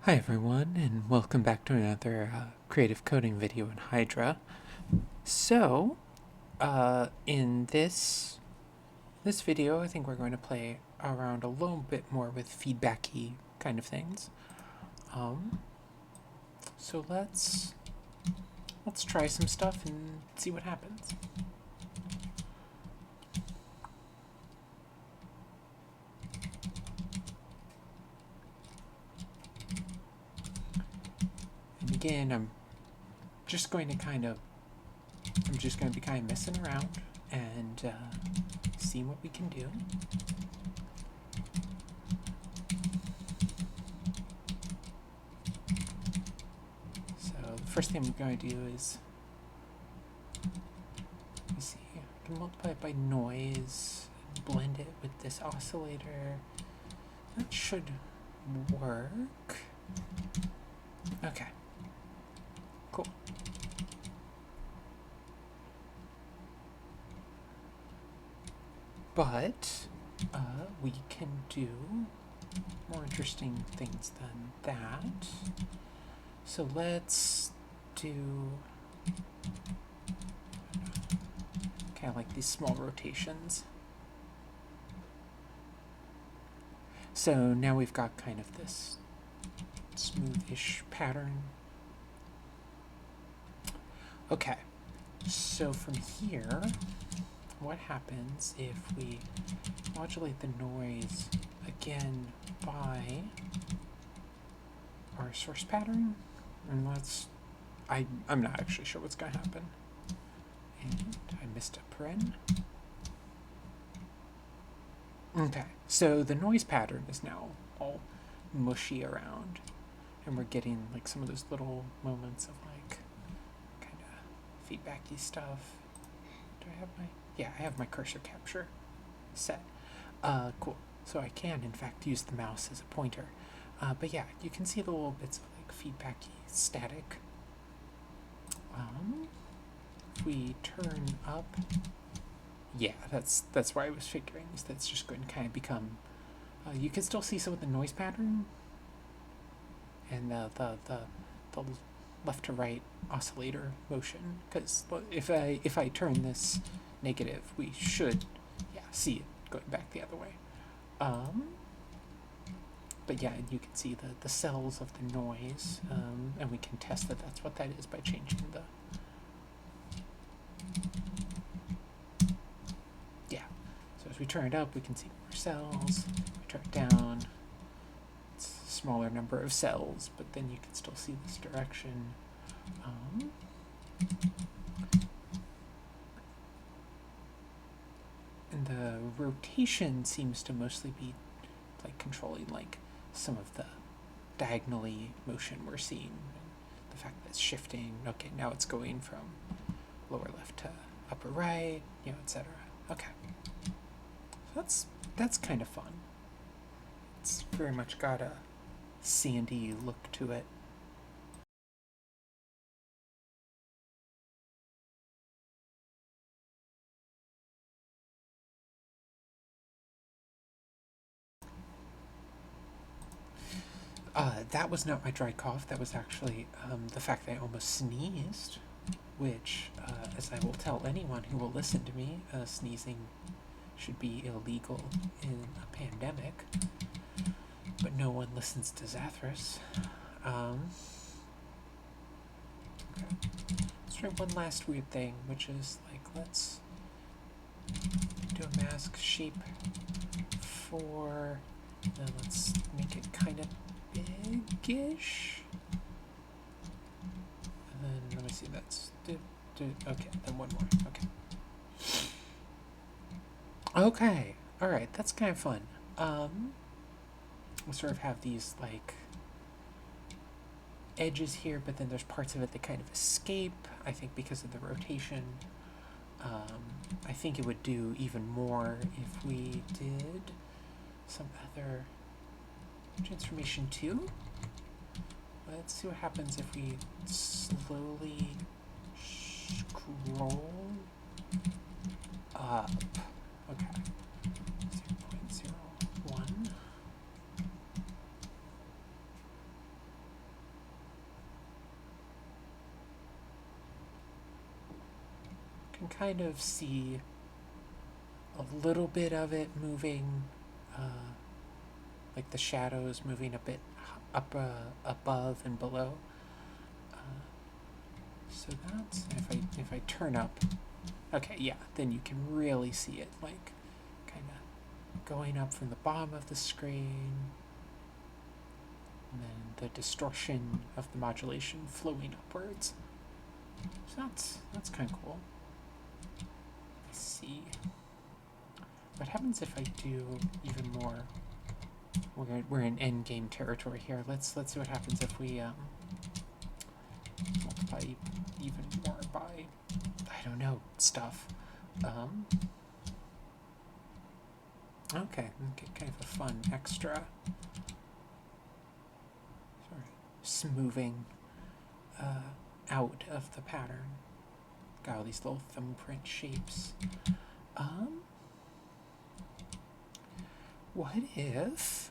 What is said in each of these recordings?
Hi everyone, and welcome back to another creative coding video in Hydra. So, in this video, I think we're going to play around a little bit more with feedbacky kind of things. So let's try some stuff and see what happens. And again, I'm just going to be kind of messing around and see what we can do. So the first thing I'm going to do is, let me see, I can multiply it by noise, blend it with this oscillator. That should work. Okay. Cool. But we can do more interesting things than that. So let's do kind of like these small rotations. So now we've got kind of this smoothish pattern. Okay, so from here, what happens if we modulate the noise again by our source pattern? And I'm not actually sure what's going to happen. And I missed a paren. Okay, so the noise pattern is now all mushy around, and we're getting like some of those little moments of like kind of feedbacky stuff. Do I have my, yeah, I have my cursor capture set. Cool. So I can in fact use the mouse as a pointer. But yeah, you can see the little bits of like feedbacky static. If we turn up, yeah, that's why I was figuring is that's just going to kind of become. You can still see some of the noise pattern and the left to right oscillator motion, because if I turn this negative, we should see it going back the other way. But yeah, you can see the cells of the noise, and we can test that that's what that is by changing the. Yeah, so as we turn it up, we can see more cells. We turn it down, it's a smaller number of cells, but then you can still see this direction. And the rotation seems to mostly be like controlling like some of the diagonally motion we're seeing, and the fact that it's shifting. Okay, now it's going from lower left to upper right, etc. Okay, so that's kind of fun. It's very much got a sandy look to it. That was not my dry cough. That was actually the fact that I almost sneezed, which, as I will tell anyone who will listen to me, sneezing should be illegal in a pandemic. But no one listens to Zathras. Okay. Let's try one last weird thing, which is like, let's do a mask shape for, then let's make it kind of big-ish. And then, let me see, that's, okay, then one more, okay. Okay, alright, that's kind of fun. We'll sort of have these, like, edges here, but then there's parts of it that kind of escape, I think because of the rotation. I think it would do even more if we did some other transformation too. Let's see what happens if we slowly scroll up. Okay. 0.01. can kind of see a little bit of it moving, like the shadows moving a bit up above and below. So that's, if I turn up, okay, yeah, then you can really see it, like, kind of going up from the bottom of the screen, and then the distortion of the modulation flowing upwards. So that's kind of cool. Let's see. What happens if I do even more? We're in end game territory here. Let's see what happens if we multiply even more by, I don't know, stuff. Okay, get kind of a fun extra sort of smoothing out of the pattern. Got all these little thumbprint shapes. What if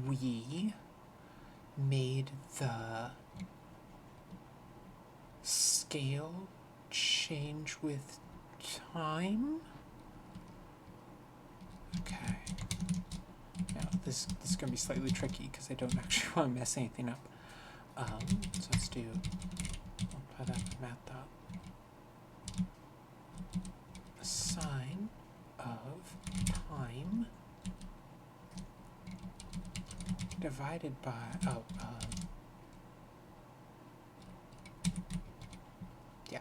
we made the scale change with time? Okay. Now, this is going to be slightly tricky because I don't actually want to mess anything up. So let's do, multiply that by math dot. The sine of time divided by, yeah.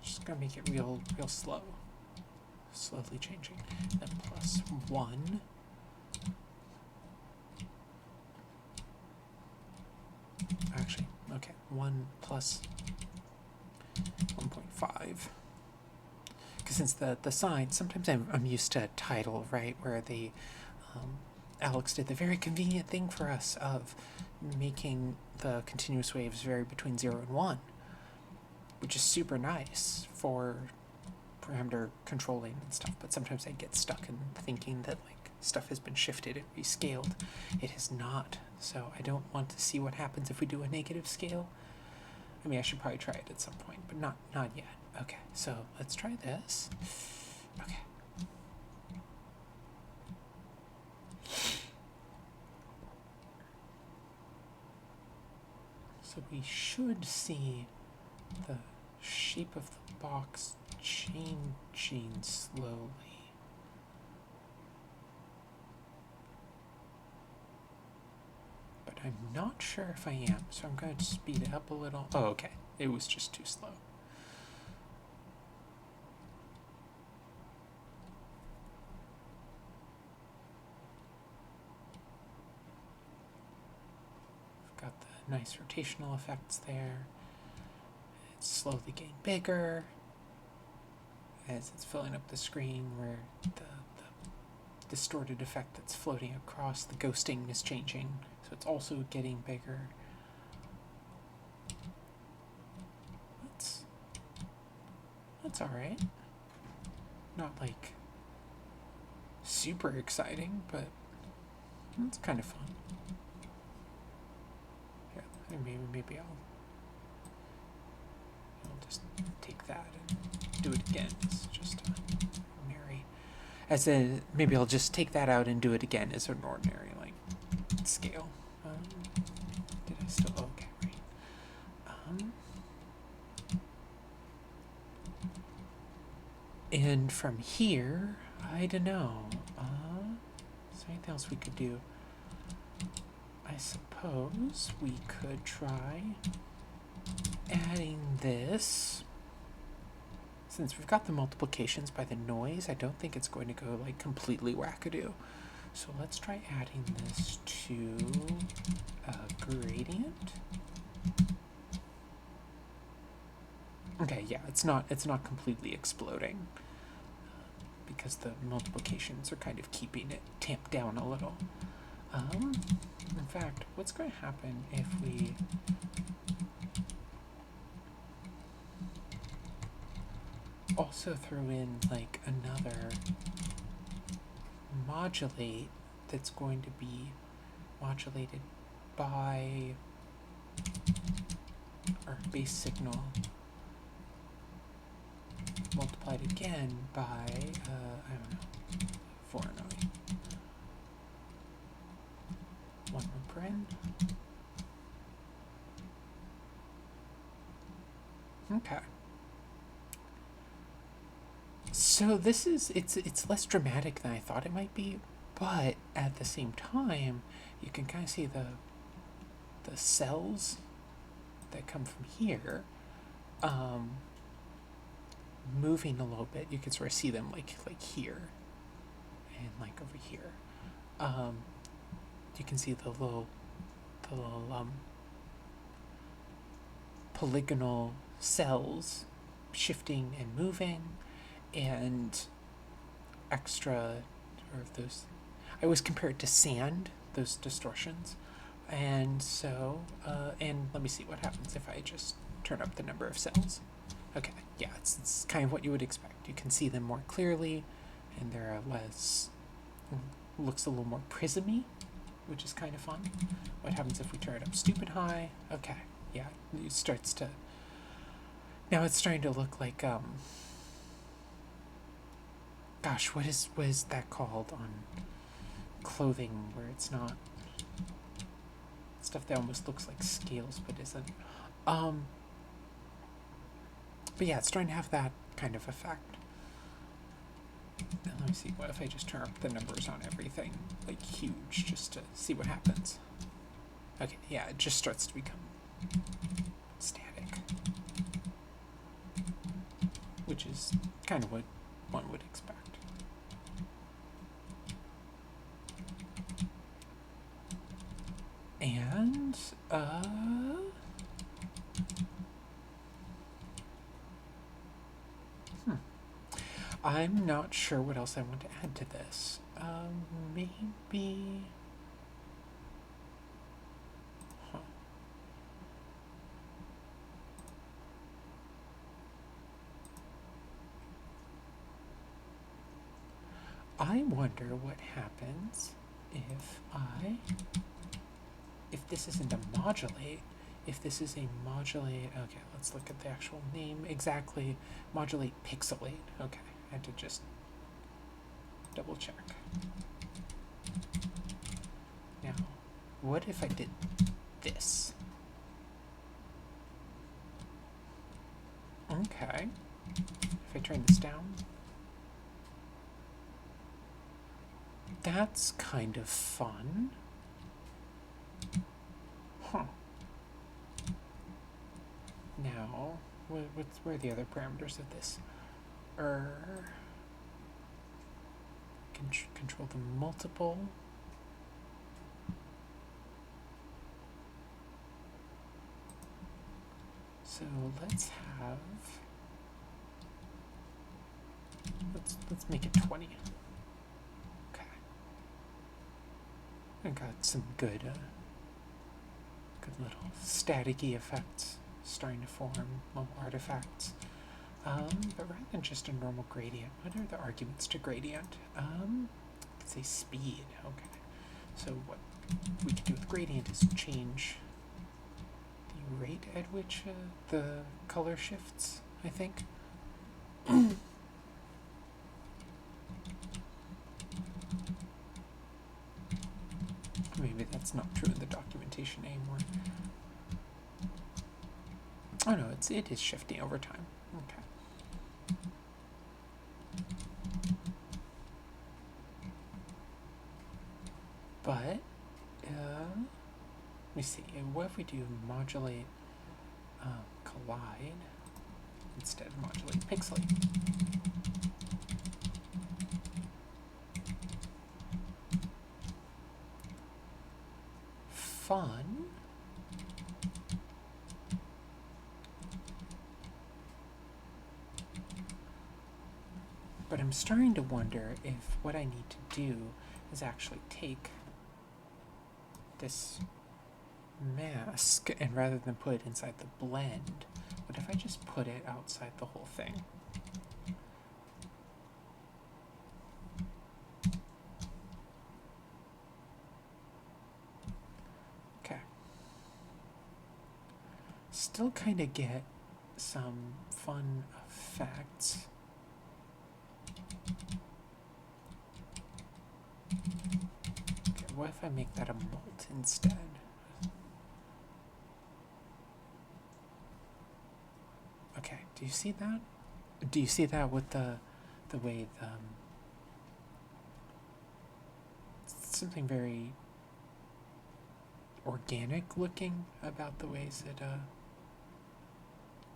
Just gonna make it real slow. Slowly changing. Then plus 1. Actually, okay, 1 plus 1.5. Because since the sine, sometimes I'm used to title, right, where the Alex did the very convenient thing for us of making the continuous waves vary between 0 and 1, which is super nice for parameter controlling and stuff, but sometimes I get stuck in thinking that like stuff has been shifted and rescaled. It has not, so I don't want to see what happens if we do a negative scale. I mean, I should probably try it at some point, but not yet. Okay, so let's try this. Okay. So we should see the shape of the box changing slowly. But I'm not sure if I am, so I'm going to speed it up a little. Oh, okay. It was just too slow. We've got the nice rotational effects there. It's slowly getting bigger as it's filling up the screen, where the distorted effect that's floating across the ghosting is changing, so it's also getting bigger. That's alright. Not like super exciting, but it's kind of fun. Yeah, maybe I'll just take that and do it again. It's just ordinary. Maybe I'll just take that out and do it again as an ordinary like scale. Did I still? Okay, right. And from here, I don't know. Is there anything else we could do? I suppose we could try adding this. Since we've got the multiplications by the noise, I don't think it's going to go like completely wackadoo. So let's try adding this to a gradient. Okay, yeah, it's not completely exploding because the multiplications are kind of keeping it tamped down a little. In fact, what's going to happen if we also throw in like another modulate that's going to be modulated by our base signal multiplied again by, I don't know, 4 and 1 per n. Okay. So this is, it's less dramatic than I thought it might be, but at the same time, you can kind of see the cells that come from here moving a little bit. You can sort of see them like here and like over here. You can see the little polygonal cells shifting and moving, and extra, or those, I always compare it to sand, those distortions. And so, and let me see what happens if I just turn up the number of cells. Okay, yeah, it's kind of what you would expect. You can see them more clearly, and they're less, looks a little more prismy, which is kind of fun. What happens if we turn it up stupid high? Okay, yeah, it starts to, now it's starting to look like, gosh, what is that called on clothing where it's not stuff that almost looks like scales but isn't? But yeah, it's starting to have that kind of effect. And let me see, what if I just turn up the numbers on everything, like huge, just to see what happens? Okay, yeah, it just starts to become static, which is kind of what one would expect. And, I'm not sure what else I want to add to this. Maybe... Huh. I wonder what happens if this isn't a modulate, if this is a modulate. Okay, let's look at the actual name exactly. Modulate pixelate. Okay, I had to just double check. Now, what if I did this? Okay, if I turn this down, that's kind of fun. Huh. Now, where are the other parameters of this? Control the multiple. So let's have, let's make it 20. Okay. I got some good little staticky effects starting to form, little artifacts. But rather than just a normal gradient, what are the arguments to gradient? Let's say speed. Okay. So what we can do with gradient is change the rate at which the color shifts, I think. Maybe that's not true in the documentation anymore. Oh no, it is shifting over time. Okay. But let me see. What if we do modulate collide instead of modulate pixelate? Fun. But I'm starting to wonder if what I need to do is actually take this mask, and rather than put it inside the blend, what if I just put it outside the whole thing? Okay. Still kind of get some fun effects. Okay, what if I make that a molt instead? Okay, do you see that? Do you see that with the way something very organic looking about the ways that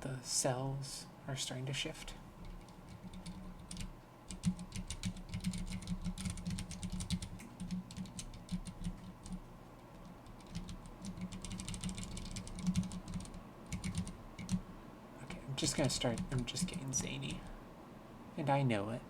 the cells are starting to shift? Okay, I'm just getting zany. And I know it.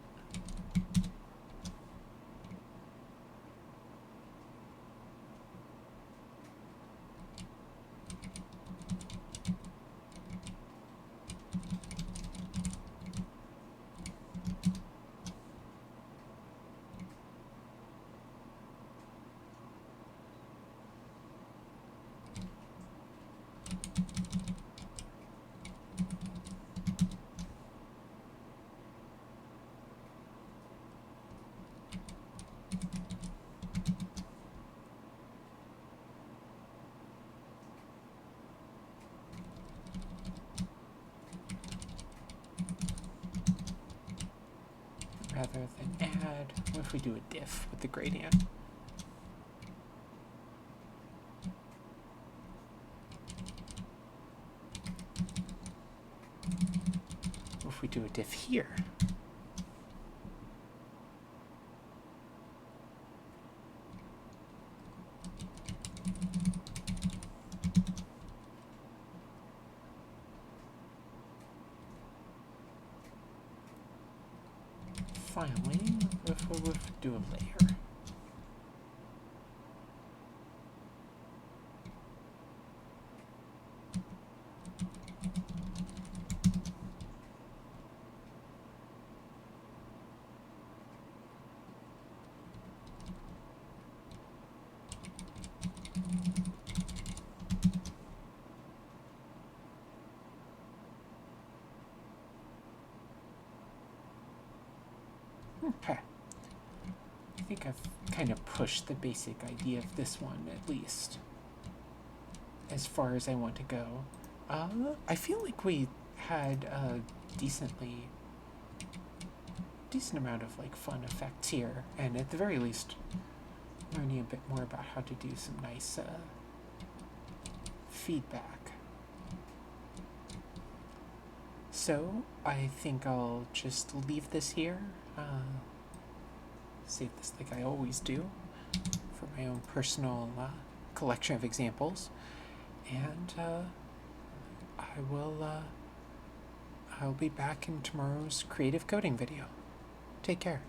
Rather than add, what if we do a diff with the gradient? What if we do a diff here? Finally, what if we do a layer? Okay. I think I've kind of pushed the basic idea of this one, at least, as far as I want to go. I feel like we had a decent amount of like fun effects here, and at the very least, learning a bit more about how to do some nice feedback. So I think I'll just leave this here. Save this like I always do for my own personal collection of examples, and I'll be back in tomorrow's creative coding video. Take care.